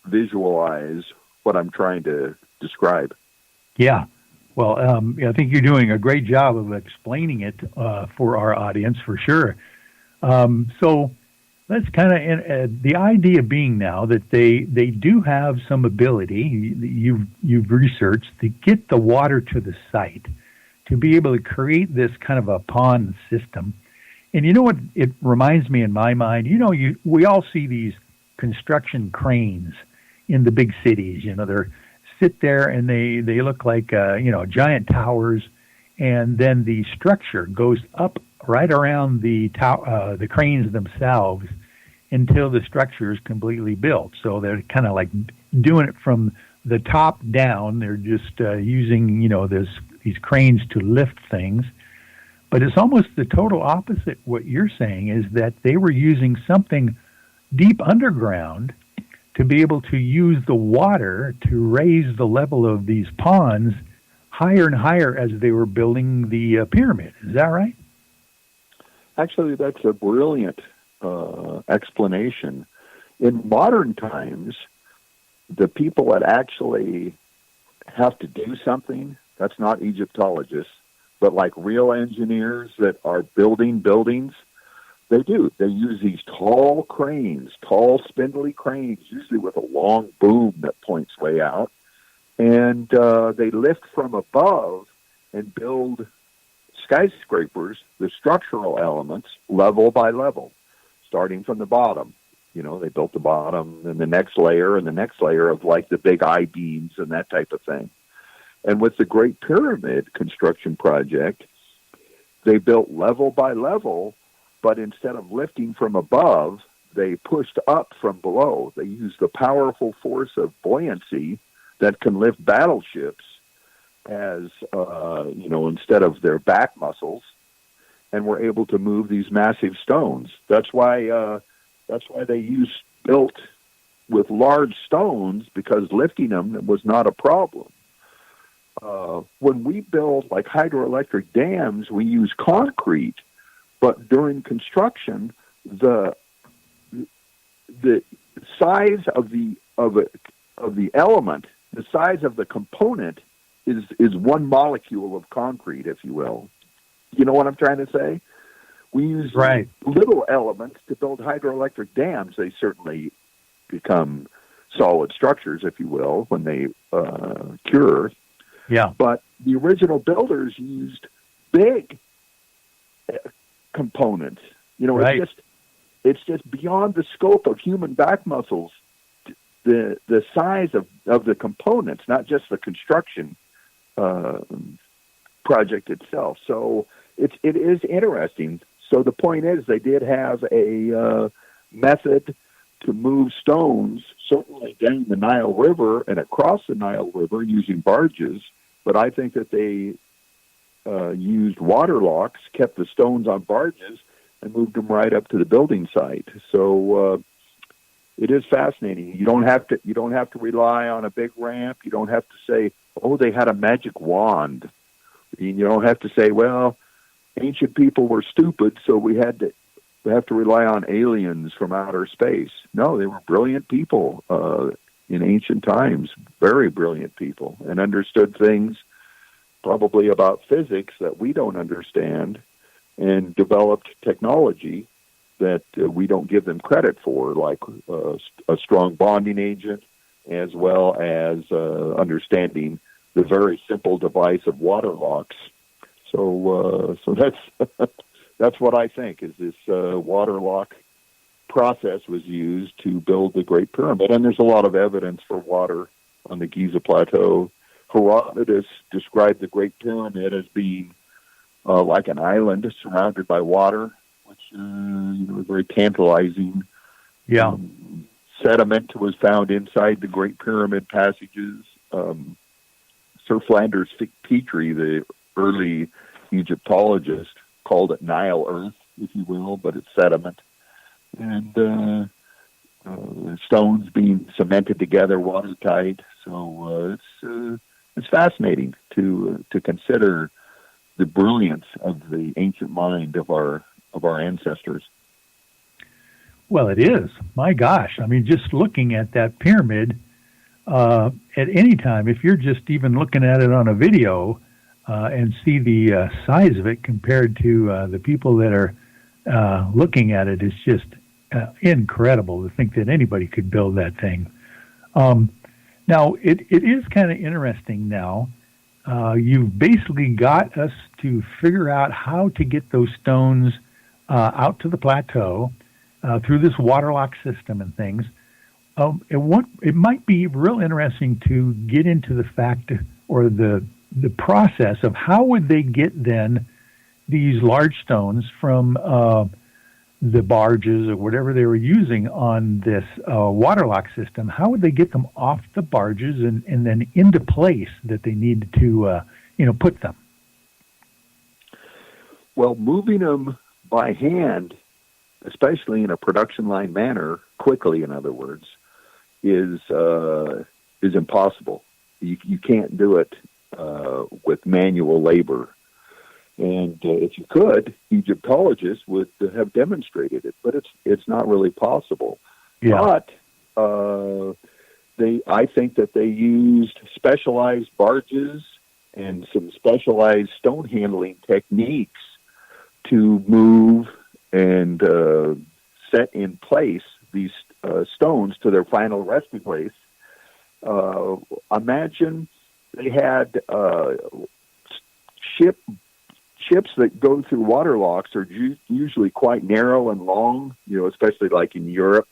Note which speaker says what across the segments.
Speaker 1: visualize what I'm trying to describe.
Speaker 2: Yeah. Well, I think you're doing a great job of explaining it for our audience, for sure. So let's kind of the idea being now that they do have some ability you've researched to get the water to the site to be able to create this kind of a pond system. And you know what it reminds me in my mind? You know, we all see these construction cranes in the big cities. You know, they're sit there and they look like giant towers, and then the structure goes up right around the cranes themselves until the structure is completely built. So they're kind of like doing it from the top down. They're just using these cranes to lift things. But it's almost the total opposite. What you're saying is that they were using something deep underground to be able to use the water to raise the level of these ponds higher and higher as they were building the pyramid. Is that right?
Speaker 1: Actually, that's a brilliant explanation. In modern times, the people that actually have to do something, that's not Egyptologists, but like real engineers that are building buildings, they do. They use these tall cranes, tall spindly cranes, usually with a long boom that points way out. And they lift from above and build skyscrapers, the structural elements, level by level, starting from the bottom. You know, they built the bottom and the next layer and the next layer of like the big I-beams and that type of thing. And with the Great Pyramid construction project, they built level by level, but instead of lifting from above, they pushed up from below. They used the powerful force of buoyancy that can lift battleships as, instead of their back muscles, and were able to move these massive stones. That's why they built with large stones, because lifting them was not a problem. When we build like hydroelectric dams, we use concrete, but during construction, the size of the element, the size of the component is one molecule of concrete, if you will. You know what I'm trying to say? We use little elements to build hydroelectric dams. They certainly become solid structures, if you will, when they cure.
Speaker 2: Yeah.
Speaker 1: But the original builders used big components. You know, it's just beyond the scope of human back muscles. The size of the components, not just the construction project itself. So it is interesting. So the point is, they did have a method to move stones, certainly down the Nile River and across the Nile River using barges. But I think that they used water locks, kept the stones on barges, and moved them right up to the building site. So it is fascinating. You don't have to rely on a big ramp. You don't have to say, "Oh, they had a magic wand." You don't have to say, "Well, ancient people were stupid, so we have to rely on aliens from outer space." No, they were brilliant people in ancient times, very brilliant people, and understood things probably about physics that we don't understand, and developed technology that we don't give them credit for, like a strong bonding agent, as well as understanding the very simple device of water locks. So that's what I think is this water lock process was used to build the Great Pyramid. And there's a lot of evidence for water on the Giza Plateau. Herodotus described the Great Pyramid as being like an island surrounded by water, which was very tantalizing.
Speaker 2: Yeah.
Speaker 1: Sediment was found inside the Great Pyramid passages. Sir Flanders Petrie, the early Egyptologist, called it Nile Earth, if you will, but it's sediment. And stones being cemented together watertight. So it's fascinating to consider the brilliance of the ancient mind of our ancestors.
Speaker 2: Well, it is. My gosh. I mean, just looking at that pyramid, at any time, if you're just even looking at it on a video and see the size of it compared to the people that are looking at it, it's just incredible to think that anybody could build that thing. Um, Now, it is kind of interesting now. You've basically got us to figure out how to get those stones out to the plateau through this waterlock system and things. It might be real interesting to get into the fact or the process of how would they get then these large stones from the barges or whatever they were using on this waterlock system. How would they get them off the barges and then into place that they needed to put them?
Speaker 1: Well, moving them by hand, especially in a production line manner, quickly, in other words, is impossible. You can't do it with manual labor. And if you could, Egyptologists would have demonstrated it, but it's not really possible.
Speaker 2: Yeah.
Speaker 1: But I think that they used specialized barges and some specialized stone handling techniques to move and set in place these stones to their final resting place. Imagine they had ships that go through water locks are usually quite narrow and long, especially like in Europe.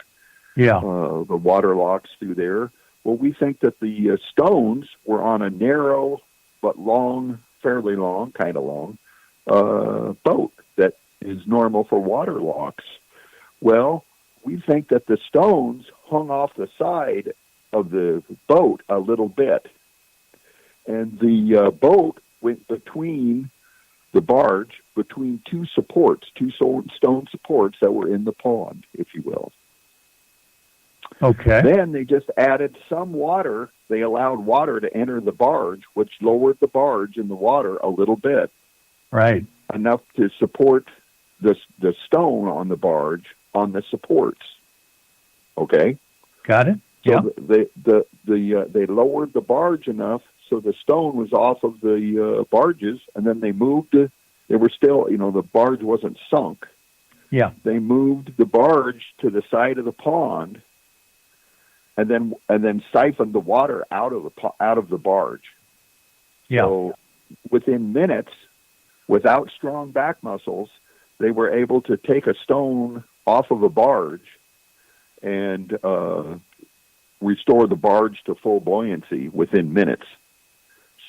Speaker 2: Yeah.
Speaker 1: The water locks through there. Well, we think that the stones were on a narrow but long, fairly long, kind of long, boat that is normal for water locks. Well, we think that the stones hung off the side of the boat a little bit, and the boat went between the barge, between two stone supports that were in the pond, if you will.
Speaker 2: Okay.
Speaker 1: Then they just added some water. They allowed water to enter the barge, which lowered the barge in the water a little bit.
Speaker 2: Right.
Speaker 1: Enough to support the stone on the barge on the supports. Okay.
Speaker 2: Got it.
Speaker 1: So
Speaker 2: yeah.
Speaker 1: They lowered the barge enough so the stone was off of the barges, and then they moved it. They were still, the barge wasn't sunk.
Speaker 2: Yeah.
Speaker 1: They moved the barge to the side of the pond, and then siphoned the water out of the barge.
Speaker 2: Yeah.
Speaker 1: So within minutes, without strong back muscles, they were able to take a stone off of a barge and restore the barge to full buoyancy within minutes.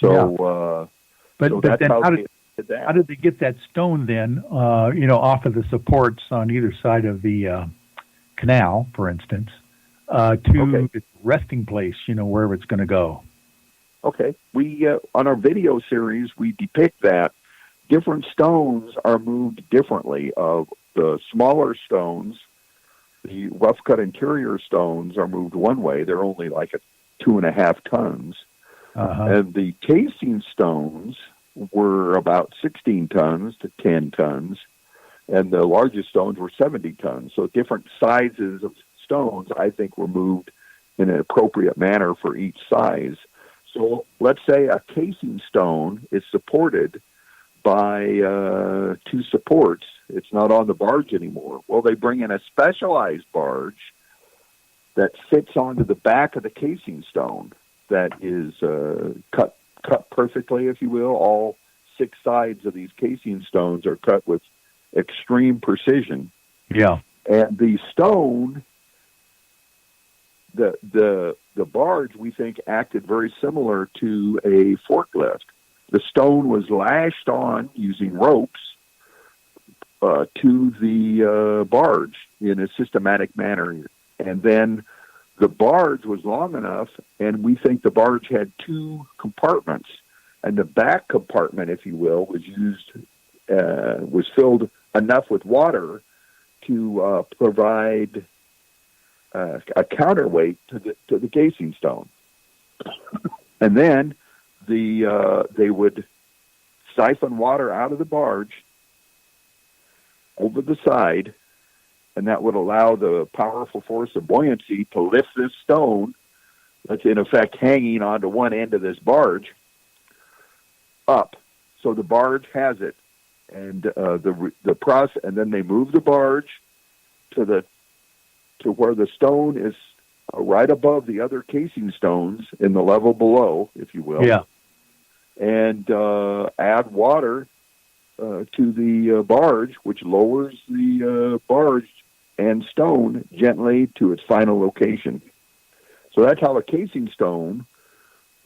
Speaker 1: So,
Speaker 2: but
Speaker 1: that's
Speaker 2: then
Speaker 1: how
Speaker 2: how
Speaker 1: they
Speaker 2: did
Speaker 1: did that.
Speaker 2: how did they get that stone then? Off of the supports on either side of the canal, for instance, to its resting place. Wherever it's going to go.
Speaker 1: Okay, we on our video series we depict that different stones are moved differently. The smaller stones, the rough cut interior stones, are moved one way. They're only like 2.5 tons. And the casing stones were about 16 tons to 10 tons, and the largest stones were 70 tons. So different sizes of stones, I think, were moved in an appropriate manner for each size. So let's say a casing stone is supported by 2 supports. It's not on the barge anymore. Well, they bring in a specialized barge that fits onto the back of the casing stone that is cut perfectly, if you will. All 6 sides of these casing stones are cut with extreme precision.
Speaker 2: Yeah.
Speaker 1: And the stone, the barge, we think, acted very similar to a forklift. The stone was lashed on using ropes to the barge in a systematic manner. And then the barge was long enough, and we think the barge had 2 compartments. And the back compartment, if you will, was filled enough with water to provide a counterweight to the casing stone. And then they would siphon water out of the barge over the side and that would allow the powerful force of buoyancy to lift this stone that's in effect hanging onto one end of this barge up. So the barge has it, and the process, and then they move the barge to where the stone is right above the other casing stones in the level below, if you will.
Speaker 2: Yeah.
Speaker 1: And add water to the barge, which lowers the barge and stone gently to its final location. So that's how a casing stone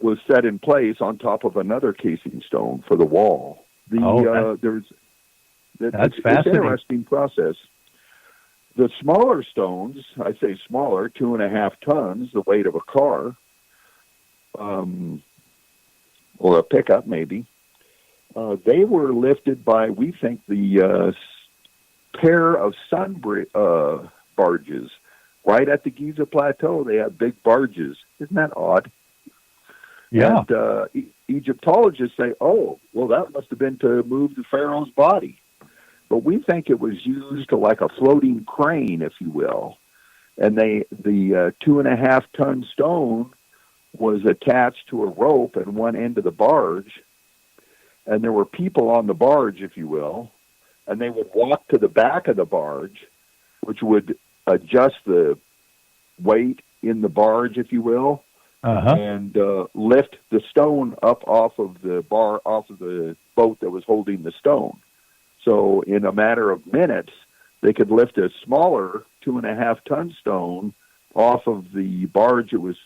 Speaker 1: was set in place on top of another casing stone for the wall.
Speaker 2: That's
Speaker 1: It's
Speaker 2: fascinating.
Speaker 1: an interesting process. The smaller stones, I say smaller, 2.5 tons, the weight of a car, or a pickup maybe, they were lifted by, we think, the pair of barges. Right at the Giza Plateau, they have big barges. Isn't that odd?
Speaker 2: Yeah.
Speaker 1: And Egyptologists say, oh, well, that must have been to move the pharaoh's body. But we think it was used like a floating crane, if you will. And the 2.5 ton stone was attached to a rope at one end of the barge. And there were people on the barge, if you will, and they would walk to the back of the barge, which would adjust the weight in the barge, if you will, and lift the stone up off of the boat that was holding the stone. So in a matter of minutes, they could lift a smaller 2.5 ton stone off of the barge it was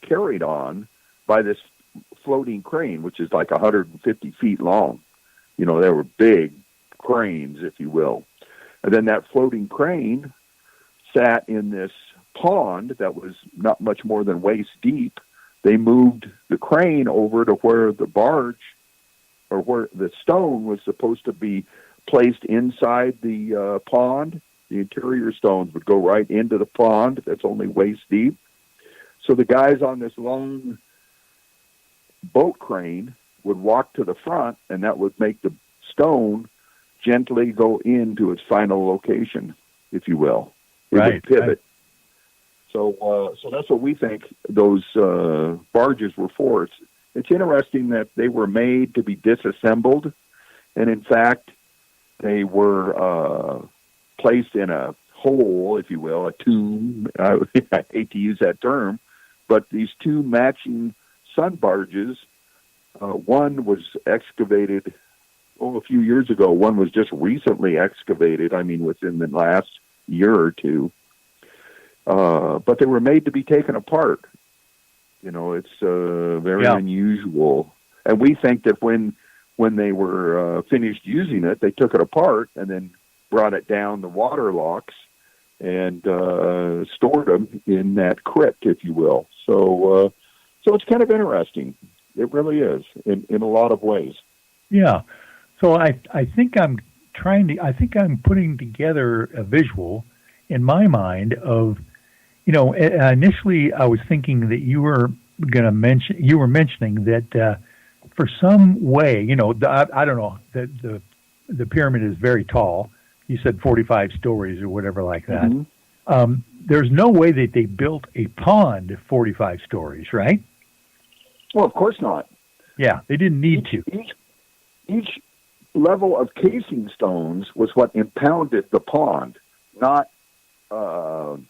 Speaker 1: carried on by this floating crane, which is like 150 feet long. You know, they were big cranes, if you will. And then that floating crane sat in this pond that was not much more than waist deep. They moved the crane over to where the barge, or where the stone was supposed to be placed inside the pond. The interior stones would go right into the pond that's only waist deep. So the guys on this long boat crane would walk to the front, and that would make the stone gently go into its final location, if you will. It would pivot. Right. So that's what we think those barges were for. It's interesting that they were made to be disassembled, and in fact, they were placed in a hole, if you will, a tomb. I hate to use that term, but these two matching sun barges, one was excavated a few years ago. One was just recently excavated, within the last year or two. But they were made to be taken apart. You know, it's very unusual. And we think that when they were finished using it, they took it apart and then brought it down the water locks and stored them in that crypt, if you will. So it's kind of interesting. It really is in a lot of ways. Yeah.
Speaker 2: So I think I'm putting together a visual in my mind of, initially I was thinking that you were mentioning that for some way, I don't know, that the pyramid is very tall. You said 45 stories or whatever like that. Mm-hmm. There's no way that they built a pond 45 stories, right?
Speaker 1: Well, of course not.
Speaker 2: Yeah, they didn't need to.
Speaker 1: Each level of casing stones was what impounded the pond, not an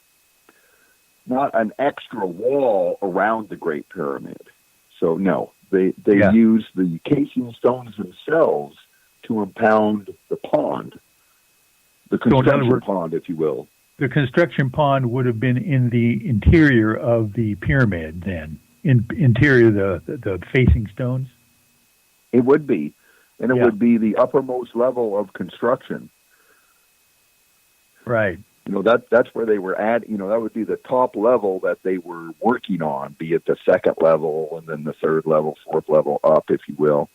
Speaker 1: extra wall around the Great Pyramid. So no, they used the casing stones themselves to impound the pond, the construction pond, if you will.
Speaker 2: The construction pond would have been in the interior of the pyramid then, interior the facing stones?
Speaker 1: It would be. And it would be the uppermost level of construction.
Speaker 2: Right.
Speaker 1: That's where they were at. That would be the top level that they were working on, be it the second level and then the third level, fourth level up, if you will.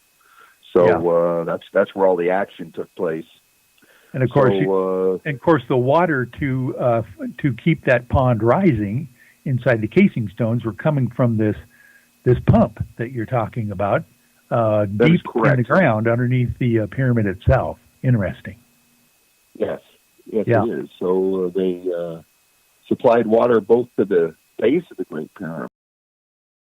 Speaker 1: So that's where all the action took place.
Speaker 2: And of course, the water to keep that pond rising inside the casing stones were coming from this pump that you're talking about, deep in the ground underneath the pyramid itself. Interesting.
Speaker 1: Yes, Yes, it is. So they supplied water both to the base of the Great Pyramid